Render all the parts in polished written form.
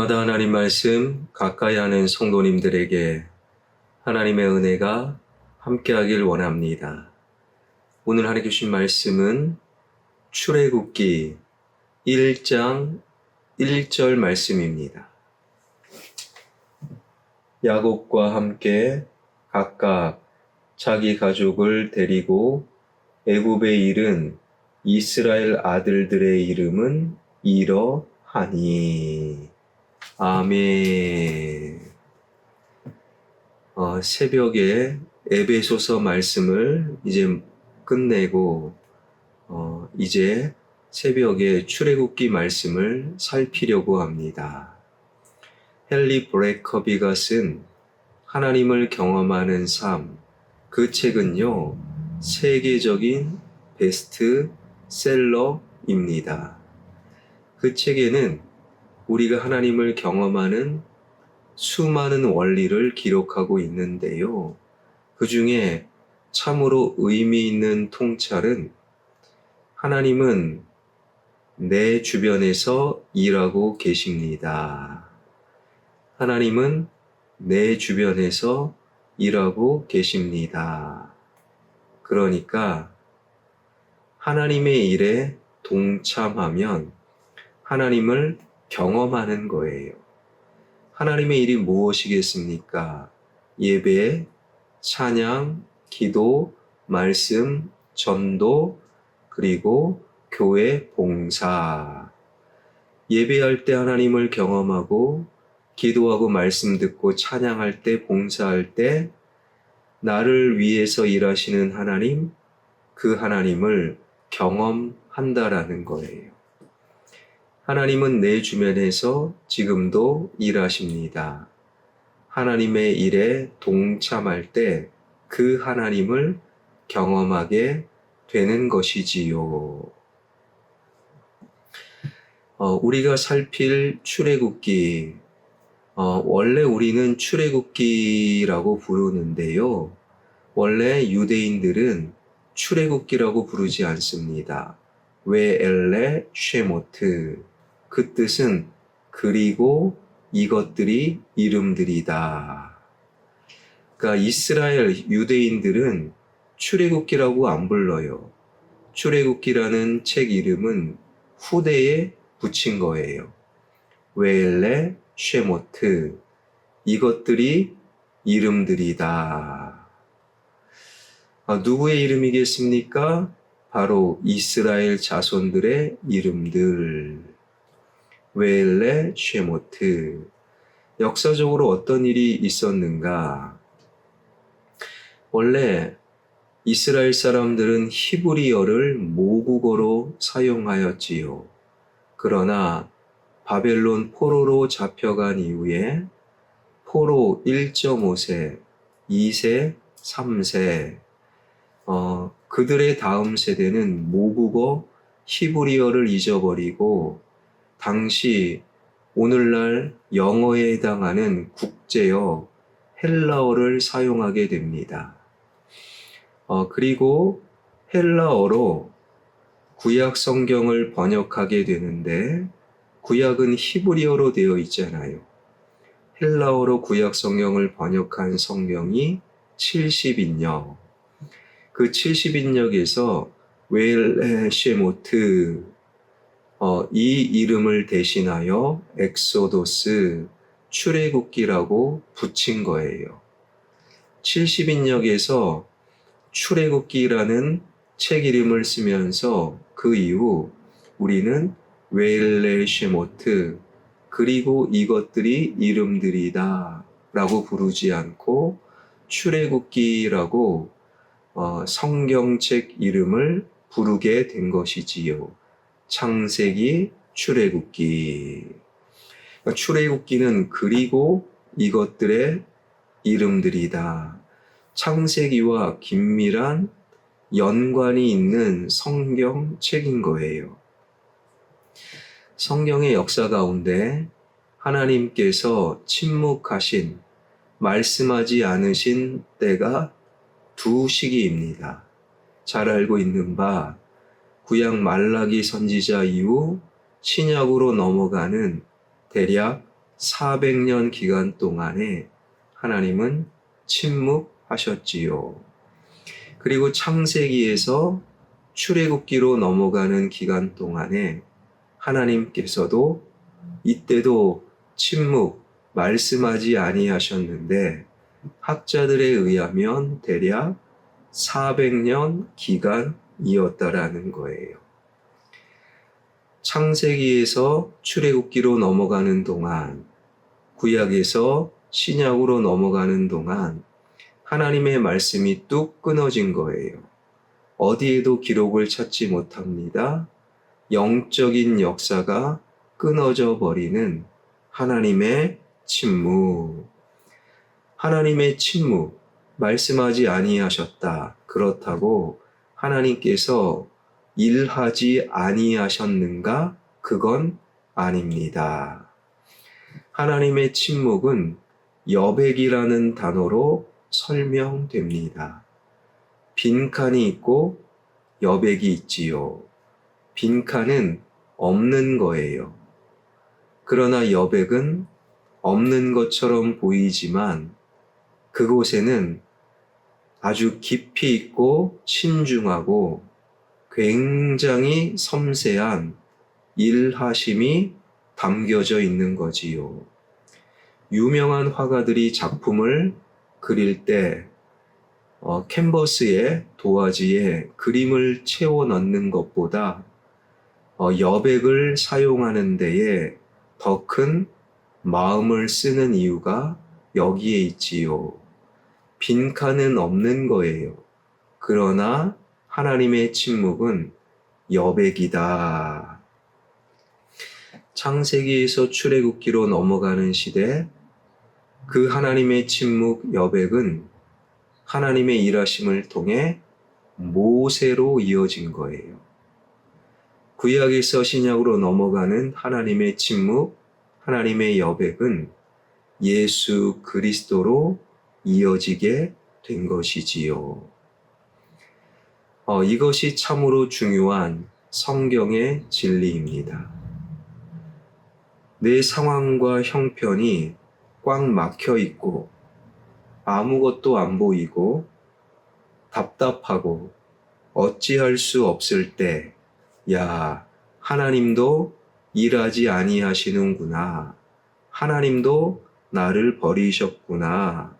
날마다 하나님 말씀 가까이 하는 성도님들에게 하나님의 은혜가 함께하길 원합니다. 오늘 하나님 주신 말씀은 출애굽기 1장 1절 말씀입니다. 야곱과 함께 각각 자기 가족을 데리고 애굽에 이른 이스라엘 아들들의 이름은 이러하니. 아멘. 새벽에 에베소서 말씀을 이제 끝내고 이제 새벽에 출애굽기 말씀을 살피려고 합니다. 헨리 브레커비가 쓴 하나님을 경험하는 삶, 그 책은요, 세계적인 베스트셀러입니다. 그 책에는 우리가 하나님을 경험하는 수많은 원리를 기록하고 있는데요. 그 중에 참으로 의미 있는 통찰은 하나님은 내 주변에서 일하고 계십니다. 하나님은 내 주변에서 일하고 계십니다. 그러니까 하나님의 일에 동참하면 하나님을 경험하는 거예요. 하나님의 일이 무엇이겠습니까? 예배, 찬양, 기도, 말씀, 전도, 그리고 교회 봉사. 예배할 때 하나님을 경험하고, 기도하고 말씀 듣고 찬양할 때, 봉사할 때, 나를 위해서 일하시는 하나님, 그 하나님을 경험한다라는 거예요. 하나님은 내 주변에서 지금도 일하십니다. 하나님의 일에 동참할 때 그 하나님을 경험하게 되는 것이지요. 우리가 살필 출애굽기, 원래 우리는 출애굽기라고 부르는데요. 원래 유대인들은 출애굽기라고 부르지 않습니다. 웨엘레 쉐모트. 그 뜻은 그리고 이것들이 이름들이다. 그러니까 이스라엘 유대인들은 출애굽기라고 안 불러요. 출애굽기라는 책 이름은 후대에 붙인 거예요. 웨엘레 쉐모트. 이것들이 이름들이다. 누구의 이름이겠습니까? 바로 이스라엘 자손들의 이름들. 웨엘레 쉐모트. 역사적으로 어떤 일이 있었는가? 원래 이스라엘 사람들은 히브리어를 모국어로 사용하였지요. 그러나 바벨론 포로로 잡혀간 이후에 포로 1.5세, 2세, 3세, 그들의 다음 세대는 모국어 히브리어를 잊어버리고 당시 오늘날 영어에 해당하는 국제어 헬라어를 사용하게 됩니다. 그리고 헬라어로 구약 성경을 번역하게 되는데 구약은 히브리어로 되어 있잖아요. 헬라어로 구약 성경을 번역한 성경이 70인역. 그 70인역에서 웨엘레 쉐모트, 이 이름을 대신하여 엑소도스, 출애굽기라고 붙인 거예요. 70인역에서 출애굽기라는 책 이름을 쓰면서 그 이후 우리는 웨엘레 쉐모트, 그리고 이것들이 이름들이다 라고 부르지 않고 출애굽기라고 성경책 이름을 부르게 된 것이지요. 창세기, 출애굽기. 출애굽기는 그리고 이것들의 이름들이다. 창세기와 긴밀한 연관이 있는 성경책인 거예요. 성경의 역사 가운데 하나님께서 침묵하신, 말씀하지 않으신 때가 두 시기입니다. 잘 알고 있는 바 구약 말라기 선지자 이후 신약으로 넘어가는 대략 400년 기간 동안에 하나님은 침묵하셨지요. 그리고 창세기에서 출애굽기로 넘어가는 기간 동안에 하나님께서도 이때도 말씀하지 아니하셨는데 학자들에 의하면 대략 400년 기간이었다라는 거예요. 창세기에서 출애굽기로 넘어가는 동안, 구약에서 신약으로 넘어가는 동안 하나님의 말씀이 뚝 끊어진 거예요. 어디에도 기록을 찾지 못합니다. 영적인 역사가 끊어져 버리는 하나님의 침묵. 하나님의 침묵, 말씀하지 아니하셨다. 그렇다고 하나님께서 일하지 아니하셨는가? 그건 아닙니다. 하나님의 침묵은 여백이라는 단어로 설명됩니다. 빈칸이 있고 여백이 있지요. 빈칸은 없는 거예요. 그러나 여백은 없는 것처럼 보이지만 그곳에는 아주 깊이 있고 신중하고 굉장히 섬세한 일하심이 담겨져 있는 거지요. 유명한 화가들이 작품을 그릴 때 캔버스에 도화지에 그림을 채워 넣는 것보다 여백을 사용하는 데에 더 큰 마음을 쓰는 이유가 여기에 있지요. 빈칸은 없는 거예요. 그러나 하나님의 침묵은 여백이다. 창세기에서 출애굽기로 넘어가는 시대, 그 하나님의 침묵 여백은 하나님의 일하심을 통해 모세로 이어진 거예요. 구약에서 신약으로 넘어가는 하나님의 침묵, 하나님의 여백은 예수 그리스도로 이어지게 된 것이지요. 이것이 참으로 중요한 성경의 진리입니다. 내 상황과 형편이 꽉 막혀 있고 아무것도 안 보이고 답답하고 어찌할 수 없을 때, 야, 하나님도 일하지 아니하시는구나. 하나님도 나를 버리셨구나.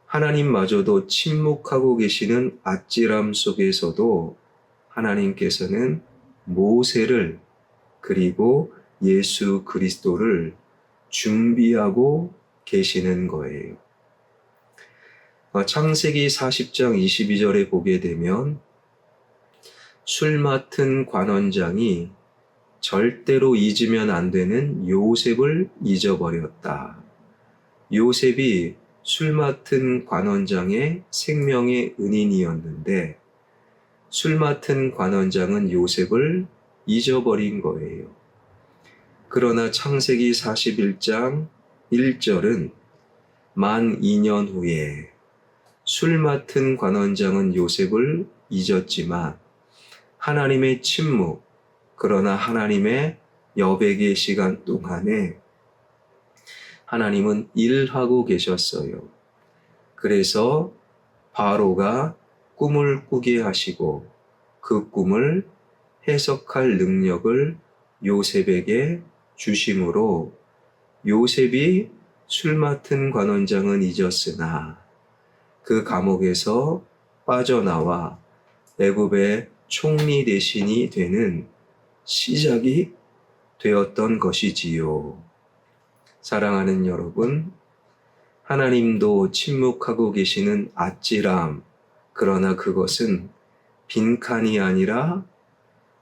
하나님마저도 침묵하고 계시는 아찔함 속에서도 하나님께서는 모세를 그리고 예수 그리스도를 준비하고 계시는 거예요. 창세기 40장 22절에 보게 되면 술 맡은 관원장이 절대로 잊으면 안 되는 요셉을 잊어버렸다. 요셉이 술 맡은 관원장의 생명의 은인이었는데 술 맡은 관원장은 요셉을 잊어버린 거예요. 그러나 창세기 41장 1절은 만 2년 후에 술 맡은 관원장은 요셉을 잊었지만 하나님의 침묵, 그러나 하나님의 여백의 시간 동안에 하나님은 일하고 계셨어요. 그래서 바로가 꿈을 꾸게 하시고 그 꿈을 해석할 능력을 요셉에게 주심으로 요셉이 술 맡은 관원장은 잊었으나 그 감옥에서 빠져나와 애굽의 총리 대신이 되는 시작이 되었던 것이지요. 사랑하는 여러분, 하나님도 침묵하고 계시는 아찔함, 그러나 그것은 빈칸이 아니라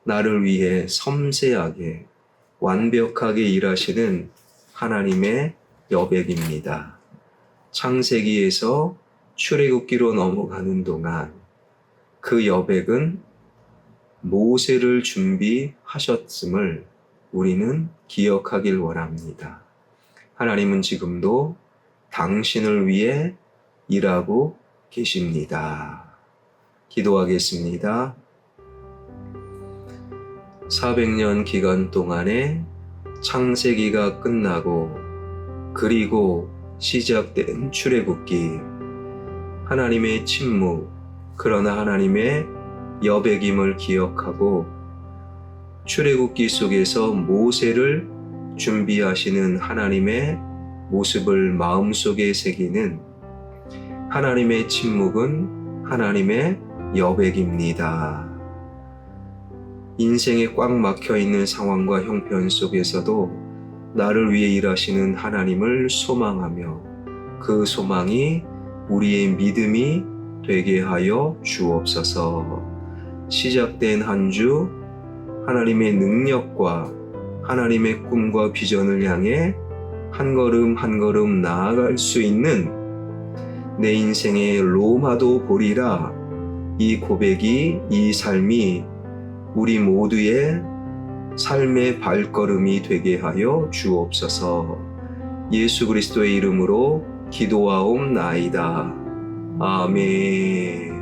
나를 위해 섬세하게 완벽하게 일하시는 하나님의 여백입니다. 창세기에서 출애굽기로 넘어가는 동안 그 여백은 모세를 준비하셨음을 우리는 기억하길 원합니다. 하나님은 지금도 당신을 위해 일하고 계십니다. 기도하겠습니다. 400년 기간 동안에 창세기가 끝나고 그리고 시작된 출애굽기, 하나님의 침묵, 그러나 하나님의 여백임을 기억하고 출애굽기 속에서 모세를 준비하시는 하나님의 모습을 마음속에 새기는 하나님의 침묵은 하나님의 여백입니다. 인생에 꽉 막혀 있는 상황과 형편 속에서도 나를 위해 일하시는 하나님을 소망하며 그 소망이 우리의 믿음이 되게 하여 주옵소서. 시작된 한 주 하나님의 능력과 하나님의 꿈과 비전을 향해 한 걸음 한 걸음 나아갈 수 있는 내 인생의 로마도 보리라, 이 고백이, 이 삶이 우리 모두의 삶의 발걸음이 되게 하여 주옵소서. 예수 그리스도의 이름으로 기도하옵나이다. 아멘.